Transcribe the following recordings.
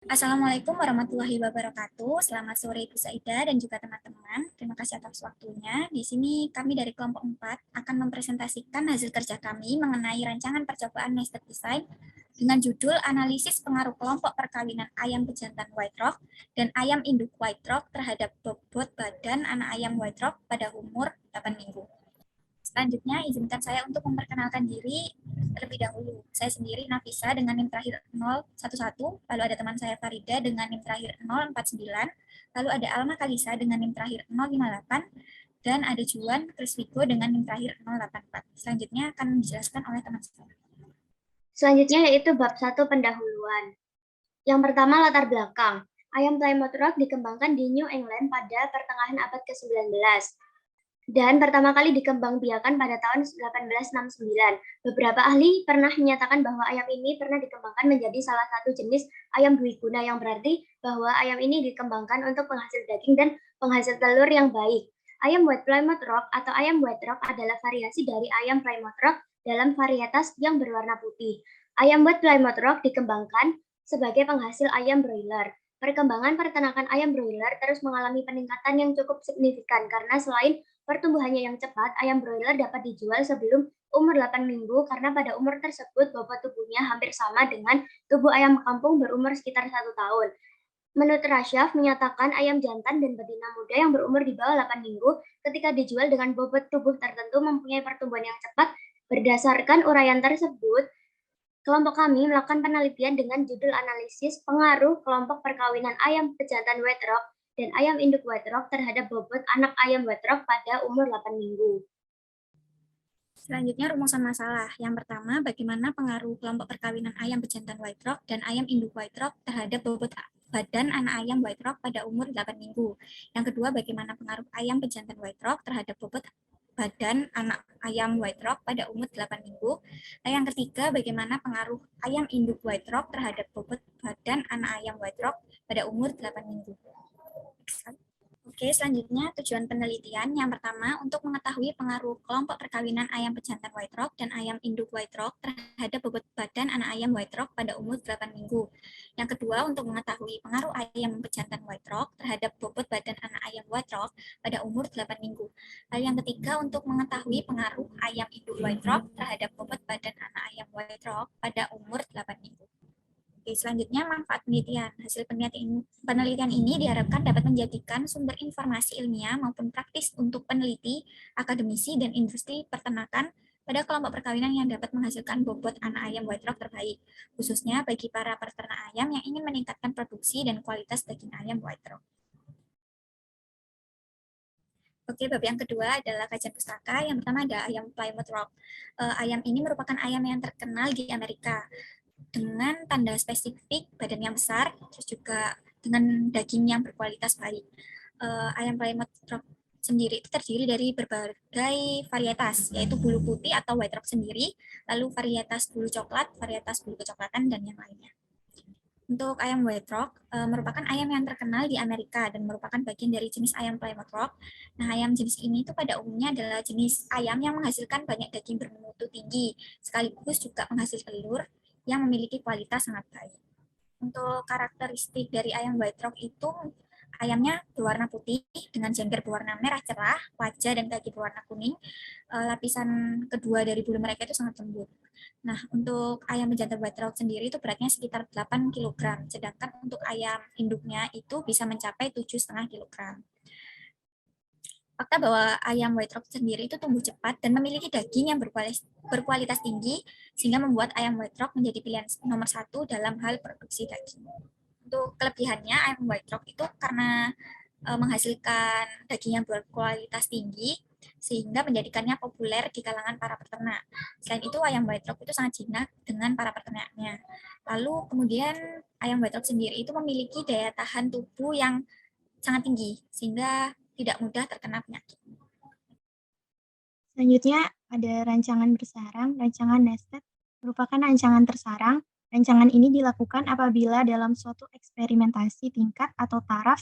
Assalamualaikum warahmatullahi wabarakatuh. Selamat sore Ibu Saida dan juga teman-teman. Terima kasih atas waktunya. Di sini kami dari kelompok 4 akan mempresentasikan hasil kerja kami mengenai rancangan percobaan nested design dengan judul analisis pengaruh kelompok perkawinan ayam pejantan white rock dan ayam induk white rock terhadap bobot badan anak ayam white rock pada umur 8 minggu. Selanjutnya, izinkan saya untuk memperkenalkan diri terlebih dahulu. Saya sendiri Nafisa dengan NIM terakhir 011, lalu ada teman saya Farida dengan NIM terakhir 049, lalu ada Alma Kalisa dengan NIM terakhir 058, dan ada Juan Krisvigo dengan NIM terakhir 084. Selanjutnya akan dijelaskan oleh teman saya. Selanjutnya yaitu bab 1 pendahuluan. Yang pertama latar belakang. Ayam Plymouth Rock dikembangkan di New England pada pertengahan abad ke-19 dan pertama kali dikembangbiakan pada tahun 1869. Beberapa ahli pernah menyatakan bahwa ayam ini pernah dikembangkan menjadi salah satu jenis ayam dwiguna, yang berarti bahwa ayam ini dikembangkan untuk penghasil daging dan penghasil telur yang baik. Ayam White Plymouth Rock atau ayam White Rock adalah variasi dari ayam Plymouth Rock dalam varietas yang berwarna putih. Ayam White Plymouth Rock dikembangkan sebagai penghasil ayam broiler. Perkembangan peternakan ayam broiler terus mengalami peningkatan yang cukup signifikan karena selain pertumbuhannya yang cepat, ayam broiler dapat dijual sebelum umur 8 minggu karena pada umur tersebut bobot tubuhnya hampir sama dengan tubuh ayam kampung berumur sekitar 1 tahun. Menurut Rashaf menyatakan ayam jantan dan betina muda yang berumur di bawah 8 minggu ketika dijual dengan bobot tubuh tertentu mempunyai pertumbuhan yang cepat. Berdasarkan uraian tersebut, kelompok kami melakukan penelitian dengan judul analisis pengaruh kelompok perkawinan ayam pejantan white rock dan ayam induk white rock terhadap bobot anak ayam white rock pada umur 8 minggu. Selanjutnya rumusan masalah. Yang pertama, bagaimana pengaruh kelompok perkawinan ayam pejantan white rock dan ayam induk white rock terhadap bobot badan anak ayam white rock pada umur 8 minggu. Yang kedua, bagaimana pengaruh ayam pejantan white rock terhadap bobot badan anak ayam white rock pada umur 8 minggu. Nah, yang ketiga, bagaimana pengaruh ayam induk white rock terhadap bobot badan anak ayam white rock pada umur 8 minggu. Oke, selanjutnya tujuan penelitian. Yang pertama, untuk mengetahui pengaruh kelompok perkawinan ayam pejantan white rock dan ayam induk white rock terhadap bobot badan anak ayam white rock pada umur 8 minggu. Yang kedua, untuk mengetahui pengaruh ayam pejantan white rock terhadap bobot badan anak ayam white rock pada umur 8 minggu. Lalu yang ketiga, untuk mengetahui pengaruh ayam induk white rock terhadap bobot badan anak ayam white rock pada umur 8 minggu. Oke, selanjutnya manfaat penelitian. Hasil penelitian ini diharapkan dapat menjadikan sumber informasi ilmiah maupun praktis untuk peneliti, akademisi, dan industri peternakan pada kelompok perkawinan yang dapat menghasilkan bobot anak ayam white rock terbaik, khususnya bagi para peternak ayam yang ingin meningkatkan produksi dan kualitas daging ayam white rock. Oke, bab yang kedua adalah kajian pustaka. Yang pertama ada ayam Plymouth Rock. Ayam ini merupakan ayam yang terkenal di Amerika dengan tanda spesifik badan yang besar, terus juga dengan daging yang berkualitas baik. Ayam Plymouth Rock sendiri itu terdiri dari berbagai varietas, yaitu bulu putih atau white rock sendiri, lalu varietas bulu coklat, varietas bulu kecoklatan, dan yang lainnya. Untuk ayam white rock, merupakan ayam yang terkenal di Amerika dan merupakan bagian dari jenis ayam Plymouth Rock. Nah, ayam jenis ini itu pada umumnya adalah jenis ayam yang menghasilkan banyak daging bermutu tinggi, sekaligus juga penghasil telur yang memiliki kualitas sangat baik. Untuk karakteristik dari ayam white rock itu ayamnya berwarna putih dengan jengger berwarna merah cerah, wajah dan kaki berwarna kuning. Lapisan kedua dari bulu mereka itu sangat lembut. Nah, untuk ayam pejantan white rock sendiri itu beratnya sekitar 8 kg, sedangkan untuk ayam induknya itu bisa mencapai 7,5 kg. Fakta bahwa ayam white rock sendiri itu tumbuh cepat dan memiliki daging yang berkualitas tinggi, sehingga membuat ayam white rock menjadi pilihan nomor satu dalam hal produksi daging. Untuk kelebihannya, ayam white rock itu karena menghasilkan daging yang berkualitas tinggi, sehingga menjadikannya populer di kalangan para peternak. Selain itu, ayam white rock itu sangat jinak dengan para peternaknya. Lalu kemudian ayam white rock sendiri itu memiliki daya tahan tubuh yang sangat tinggi, sehingga tidak mudah terkena penyakit. Selanjutnya ada rancangan bersarang. Rancangan nested merupakan rancangan tersarang. Rancangan ini dilakukan apabila dalam suatu eksperimentasi tingkat atau taraf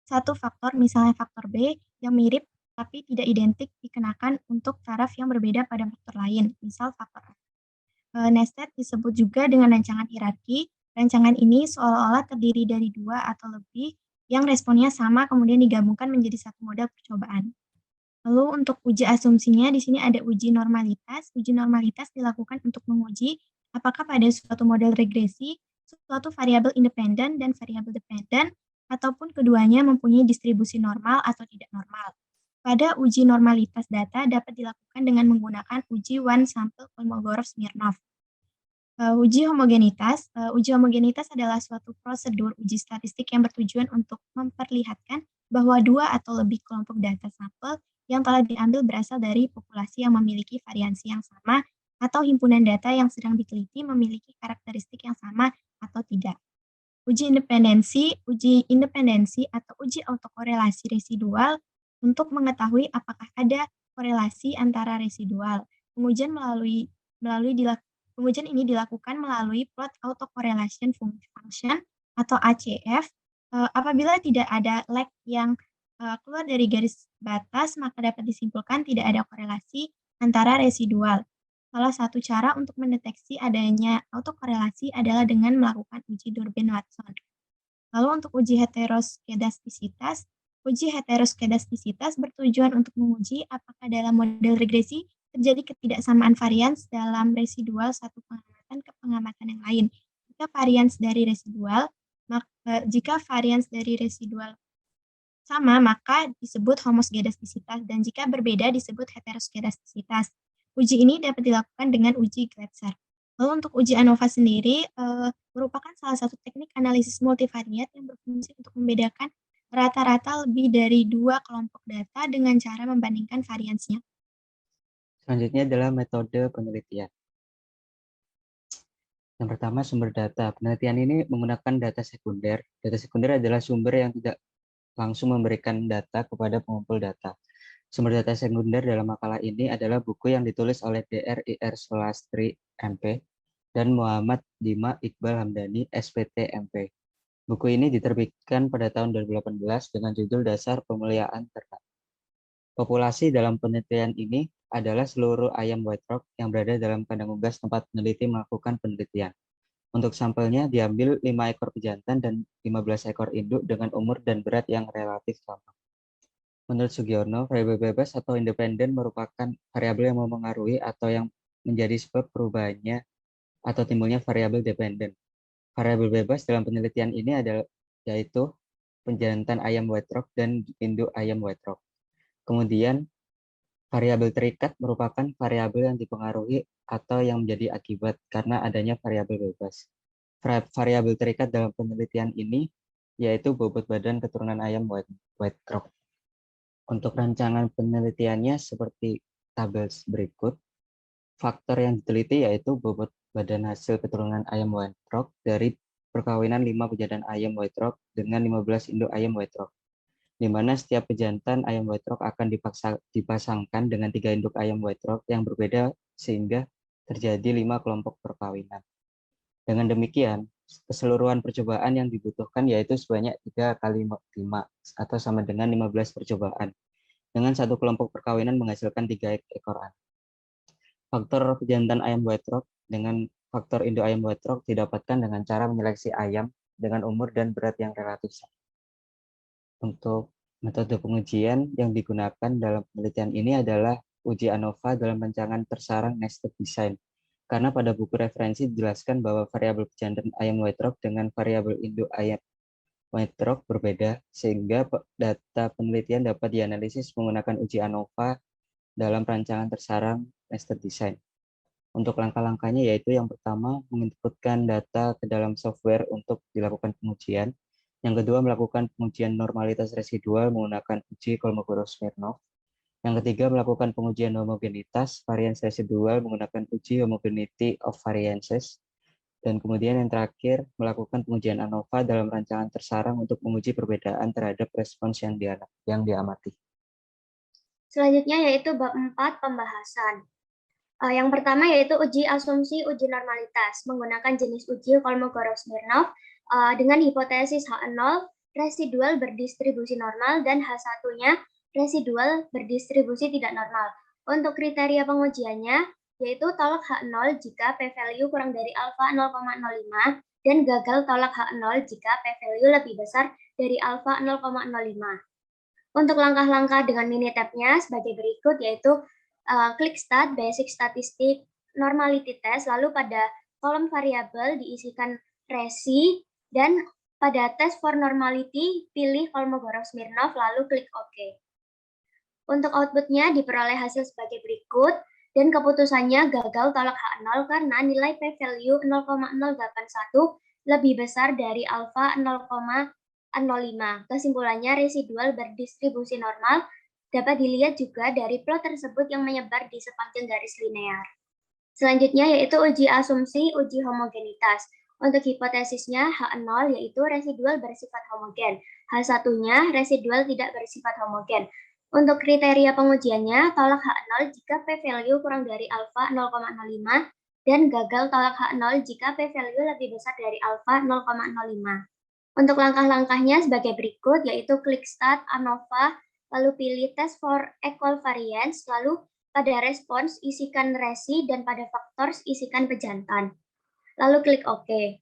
satu faktor, misalnya faktor B, yang mirip tapi tidak identik dikenakan untuk taraf yang berbeda pada faktor lain, misal faktor A. Nested disebut juga dengan rancangan hierarki. Rancangan ini seolah-olah terdiri dari dua atau lebih yang responnya sama kemudian digabungkan menjadi satu model percobaan. Lalu untuk uji asumsinya di sini ada uji normalitas. Uji normalitas dilakukan untuk menguji apakah pada suatu model regresi, suatu variabel independen dan variabel dependen, ataupun keduanya mempunyai distribusi normal atau tidak normal. Pada uji normalitas data dapat dilakukan dengan menggunakan uji one sample Kolmogorov-Smirnov. Uji homogenitas adalah suatu prosedur uji statistik yang bertujuan untuk memperlihatkan bahwa dua atau lebih kelompok data sampel yang telah diambil berasal dari populasi yang memiliki variansi yang sama atau himpunan data yang sedang diteliti memiliki karakteristik yang sama atau tidak. Uji independensi atau uji autokorelasi residual untuk mengetahui apakah ada korelasi antara residual. Pengujian ini dilakukan melalui plot autocorrelation function atau ACF. Apabila tidak ada lag yang keluar dari garis batas, maka dapat disimpulkan tidak ada korelasi antara residual. Salah satu cara untuk mendeteksi adanya autokorelasi adalah dengan melakukan uji Durbin-Watson. Lalu untuk uji heteroskedastisitas bertujuan untuk menguji apakah dalam model regresi terjadi ketidaksamaan varians dalam residual satu pengamatan ke pengamatan yang lain. Jika varians dari residual sama, maka disebut homoskedastisitas, dan jika berbeda disebut heteroskedastisitas. Uji ini dapat dilakukan dengan uji Glatzer. Lalu untuk uji ANOVA sendiri merupakan salah satu teknik analisis multivariat yang berfungsi untuk membedakan rata-rata lebih dari dua kelompok data dengan cara membandingkan variansinya. Selanjutnya adalah metode penelitian. Yang pertama, sumber data. Penelitian ini menggunakan data sekunder. Data sekunder adalah sumber yang tidak langsung memberikan data kepada pengumpul data. Sumber data sekunder dalam makalah ini adalah buku yang ditulis oleh Dr. Ir Sulastri, MP, dan Muhammad Dima Iqbal Hamdani, SPT, MP. Buku ini diterbitkan pada tahun 2018 dengan judul Dasar Pemuliaan Ternak. Populasi dalam penelitian ini adalah seluruh ayam white rock yang berada dalam kandang unggas tempat peneliti melakukan penelitian. Untuk sampelnya diambil 5 ekor pejantan dan 15 ekor induk dengan umur dan berat yang relatif sama. Menurut Sugiono, variabel bebas atau independen merupakan variabel yang mempengaruhi atau yang menjadi sebab perubahannya atau timbulnya variabel dependen. Variabel bebas dalam penelitian ini adalah yaitu pejantan ayam white rock dan induk ayam white rock. Kemudian, variabel terikat merupakan variabel yang dipengaruhi atau yang menjadi akibat karena adanya variabel bebas. Variabel terikat dalam penelitian ini yaitu bobot badan keturunan ayam white rock. Untuk rancangan penelitiannya seperti tabel berikut. Faktor yang diteliti yaitu bobot badan hasil keturunan ayam white rock dari perkawinan 5 pejantan ayam white rock dengan 15 induk ayam white rock, di mana setiap pejantan ayam white rock akan dipasangkan dengan 3 induk ayam white rock yang berbeda sehingga terjadi 5 kelompok perkawinan. Dengan demikian, keseluruhan percobaan yang dibutuhkan yaitu sebanyak 3 kali 5 atau sama dengan 15 percobaan. Dengan satu kelompok perkawinan menghasilkan 3 ekor anak. Faktor pejantan ayam white rock dengan faktor induk ayam white rock didapatkan dengan cara menyeleksi ayam dengan umur dan berat yang relatif sama. Untuk metode pengujian yang digunakan dalam penelitian ini adalah uji ANOVA dalam rancangan tersarang nested design. Karena pada buku referensi dijelaskan bahwa variabel pejantan ayam white rock dengan variabel induk ayam white rock berbeda, sehingga data penelitian dapat dianalisis menggunakan uji ANOVA dalam rancangan tersarang nested design. Untuk langkah-langkahnya yaitu yang pertama, menginputkan data ke dalam software untuk dilakukan pengujian. Yang kedua, melakukan pengujian normalitas residual menggunakan uji Kolmogorov-Smirnov. Yang ketiga, melakukan pengujian homogenitas varians residual menggunakan uji homogeneity of variances. Dan kemudian yang terakhir, melakukan pengujian ANOVA dalam rancangan tersarang untuk menguji perbedaan terhadap respons yang diamati. Selanjutnya yaitu bab 4 pembahasan. Yang pertama yaitu uji asumsi uji normalitas menggunakan jenis uji Kolmogorov-Smirnov dengan hipotesis H0 residual berdistribusi normal dan H1-nya residual berdistribusi tidak normal. Untuk kriteria pengujiannya yaitu tolak H0 jika p-value kurang dari alfa 0,05 dan gagal tolak H0 jika p-value lebih besar dari alfa 0,05. Untuk langkah-langkah dengan Minitab-nya sebagai berikut, yaitu klik Start, Basic Statistik, Normality Test, lalu pada kolom variabel diisikan resi, dan pada Test for Normality, pilih Kolmogorov-Smirnov, lalu klik OK. Untuk outputnya diperoleh hasil sebagai berikut, dan keputusannya gagal tolak H0 karena nilai p-value 0,081 lebih besar dari alfa 0,05. Kesimpulannya, residual berdistribusi normal dapat dilihat juga dari plot tersebut yang menyebar di sepanjang garis linear. Selanjutnya yaitu uji asumsi, uji homogenitas. Untuk hipotesisnya H0 yaitu residual bersifat homogen, H1-nya residual tidak bersifat homogen. Untuk kriteria pengujiannya, tolak H0 jika p-value kurang dari alfa 0,05 dan gagal tolak H0 jika p-value lebih besar dari alfa 0,05. Untuk langkah-langkahnya sebagai berikut, yaitu klik Start, ANOVA, lalu pilih Test for Equal Variance, lalu pada respons isikan resi dan pada factors isikan pejantan. Lalu klik OK.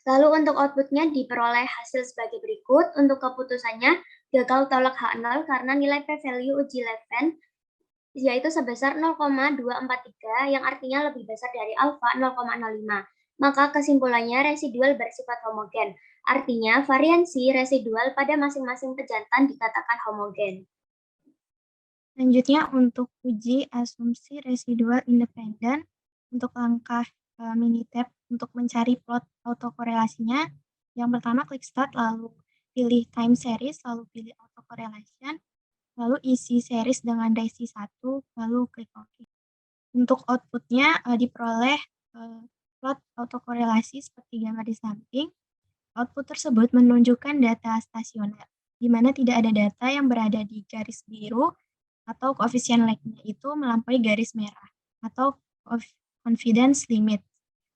Lalu untuk outputnya diperoleh hasil sebagai berikut. Untuk keputusannya gagal tolak H0 karena nilai p-value uji Leven yaitu sebesar 0,243 yang artinya lebih besar dari alfa 0,05. Maka kesimpulannya residual bersifat homogen. Artinya variansi residual pada masing-masing pejantan dikatakan homogen. Selanjutnya untuk uji asumsi residual independen, untuk langkah Minitab untuk mencari plot autokorelasinya, yang pertama klik Start, lalu pilih Time Series, lalu pilih Autocorrelation, lalu isi series dengan resi 1, lalu klik OK. Untuk outputnya diperoleh plot autokorelasi seperti gambar di samping. Output tersebut menunjukkan data stasioner, di mana tidak ada data yang berada di garis biru atau koefisien lag-nya itu melampaui garis merah atau confidence limit,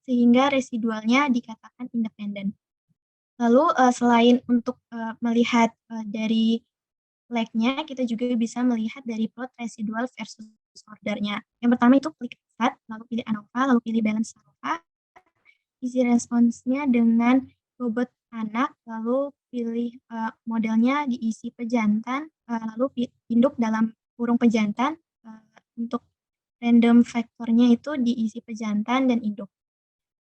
sehingga residualnya dikatakan independen. Lalu selain untuk melihat dari lag-nya, kita juga bisa melihat dari plot residual versus ordernya. Yang pertama itu klik Start, lalu pilih ANOVA, lalu pilih Balance ANOVA. Isi responsnya dengan bobot anak, lalu pilih modelnya diisi pejantan, lalu induk dalam kurung pejantan. Untuk random faktornya itu diisi pejantan dan induk.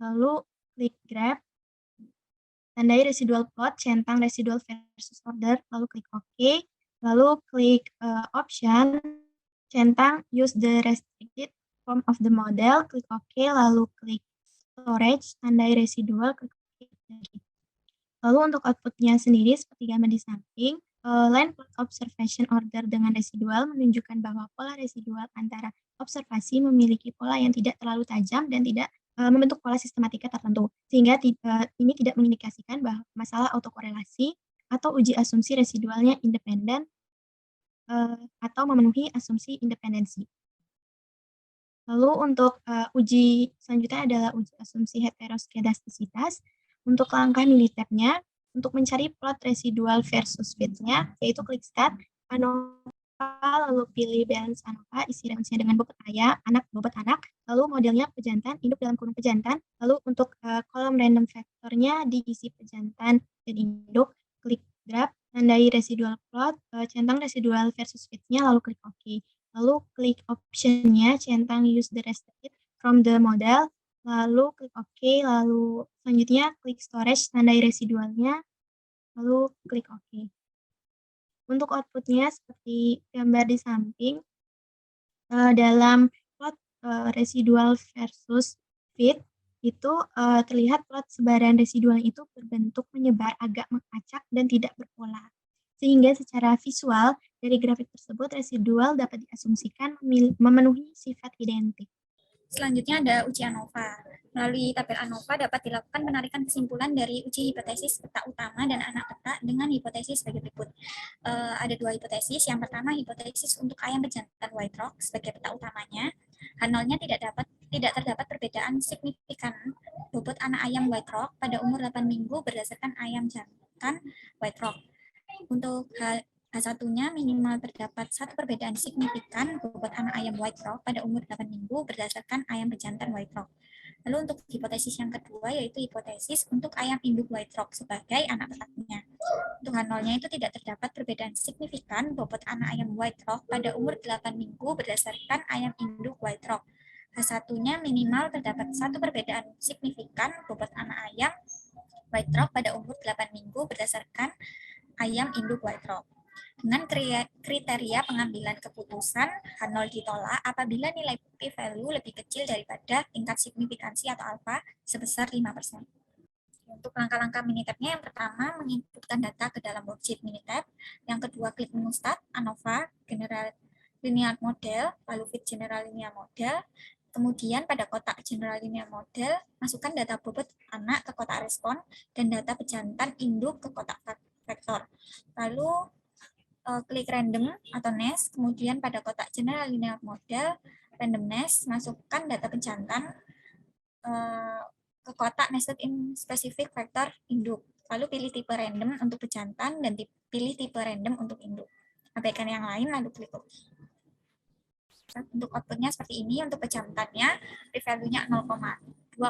Lalu klik Graph, tandai residual plot, centang residual versus order, lalu klik OK. Lalu klik Option, centang Use the restricted form of the model, klik OK, lalu klik Storage, tandai residual, klik OK lagi. Lalu untuk outputnya sendiri seperti gambar di samping, line plot observation order dengan residual menunjukkan bahwa pola residual antara observasi memiliki pola yang tidak terlalu tajam dan tidak membentuk pola sistematika tertentu, sehingga ini tidak mengindikasikan bahwa masalah autokorelasi atau uji asumsi residualnya independen atau memenuhi asumsi independensi. Lalu untuk uji selanjutnya adalah uji asumsi heteroskedastisitas. Untuk langkah Minitab-nya, untuk mencari plot residual versus fit-nya, yaitu klik Start, ANOVA, lalu pilih Balance ANOVA, isi responsnya dengan bobot bobot anak, lalu modelnya pejantan, induk dalam kurung pejantan, lalu untuk kolom random faktornya diisi pejantan dan induk, klik Graph, tandai residual plot, centang residual versus fit-nya, lalu klik OK. Lalu klik option-nya, centang Use the restricted from the model, lalu klik OK, lalu selanjutnya klik Storage, tandai residualnya, lalu klik OK. Untuk outputnya seperti gambar di samping, dalam plot residual versus fit, itu terlihat plot sebaran residual itu berbentuk menyebar agak mengacak dan tidak berpola. Sehingga secara visual dari grafik tersebut residual dapat diasumsikan memenuhi sifat identik. Selanjutnya ada uji ANOVA. Melalui tabel ANOVA dapat dilakukan penarikan kesimpulan dari uji hipotesis peta utama dan anak peta dengan hipotesis sebagai berikut. Ada dua hipotesis. Yang pertama hipotesis untuk ayam pejantan White Rock sebagai peta utamanya. H0-nya tidak terdapat perbedaan signifikan bobot anak ayam White Rock pada umur 8 minggu berdasarkan ayam jantan White Rock. Untuk H1-nya minimal terdapat satu perbedaan signifikan bobot anak ayam White Rock pada umur 8 minggu berdasarkan ayam pejantan White Rock. Lalu untuk hipotesis yang kedua yaitu hipotesis untuk ayam induk white rock sebagai anak petaknya. Untuk H0-nya itu tidak terdapat perbedaan signifikan bobot anak ayam white rock pada umur 8 minggu berdasarkan ayam induk white rock. H1-nya minimal terdapat satu perbedaan signifikan bobot anak ayam white rock pada umur 8 minggu berdasarkan ayam induk white rock. Dengan kriteria pengambilan keputusan, H0 ditolak apabila nilai p-value lebih kecil daripada tingkat signifikansi atau alfa sebesar 5%. Untuk langkah-langkah Minitab-nya, yang pertama menginputkan data ke dalam worksheet Minitab, yang kedua klik menu Start, ANOVA, General Linear Model, lalu Fit General Linear Model, kemudian pada kotak General Linear Model, masukkan data bobot anak ke kotak respon, dan data pejantan induk ke kotak vektor. Lalu klik random atau nest, kemudian pada kotak General Linear Model, random nest, masukkan data pejantan ke kotak nested in specific vector induk. Lalu pilih tipe random untuk pejantan dan pilih tipe random untuk induk. Abaikan yang lain lalu klik OK. Untuk outputnya seperti ini, untuk pejantannya p-value-nya 0,207,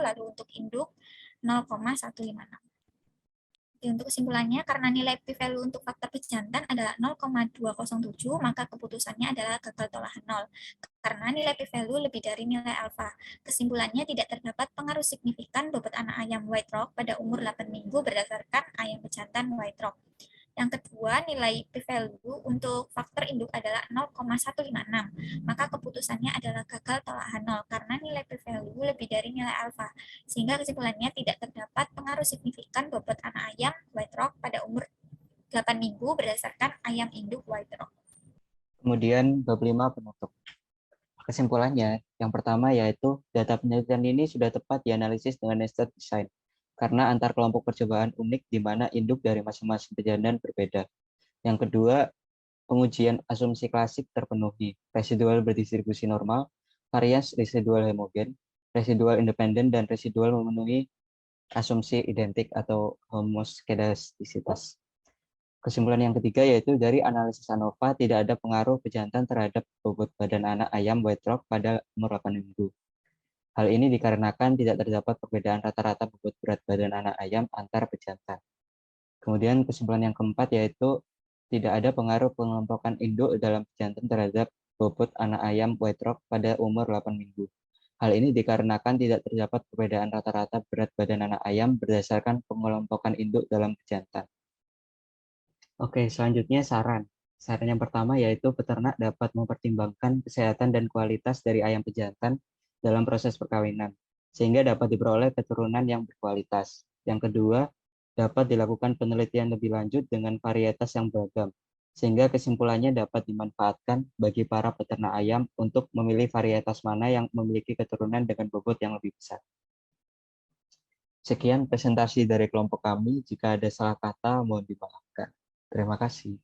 lalu untuk induk 0,156. Untuk kesimpulannya, karena nilai p-value untuk faktor pejantan adalah 0,207, maka keputusannya adalah gagal tolak 0. Karena nilai p-value lebih dari nilai alfa. Kesimpulannya tidak terdapat pengaruh signifikan bobot anak ayam white rock pada umur 8 minggu berdasarkan ayam pejantan white rock. Yang kedua, nilai p-value untuk faktor induk adalah 0,156, maka keputusannya adalah gagal tolak H0 karena nilai p-value lebih dari nilai alfa, sehingga kesimpulannya tidak terdapat pengaruh signifikan bobot anak ayam white rock pada umur 8 minggu berdasarkan ayam induk white rock. Kemudian bab 5 penutup. Kesimpulannya, yang pertama yaitu data penelitian ini sudah tepat dianalisis dengan nested design, karena antar kelompok percobaan unik di mana induk dari masing-masing pejantan berbeda. Yang kedua, pengujian asumsi klasik terpenuhi, residual berdistribusi normal, varians residual homogen, residual independen, dan residual memenuhi asumsi identik atau homoskedastisitas. Kesimpulan yang ketiga yaitu dari analisis ANOVA tidak ada pengaruh pejantan terhadap bobot badan anak ayam white rock pada umur 8 minggu. Hal ini dikarenakan tidak terdapat perbedaan rata-rata bobot berat badan anak ayam antar pejantan. Kemudian kesimpulan yang keempat yaitu tidak ada pengaruh pengelompokan induk dalam pejantan terhadap bobot anak ayam white rock pada umur 8 minggu. Hal ini dikarenakan tidak terdapat perbedaan rata-rata berat badan anak ayam berdasarkan pengelompokan induk dalam pejantan. Oke, selanjutnya saran. Saran yang pertama yaitu peternak dapat mempertimbangkan kesehatan dan kualitas dari ayam pejantan dalam proses perkawinan, sehingga dapat diperoleh keturunan yang berkualitas. Yang kedua, dapat dilakukan penelitian lebih lanjut dengan varietas yang beragam, sehingga kesimpulannya dapat dimanfaatkan bagi para peternak ayam untuk memilih varietas mana yang memiliki keturunan dengan bobot yang lebih besar. Sekian presentasi dari kelompok kami. Jika ada salah kata, mohon dimaafkan. Terima kasih.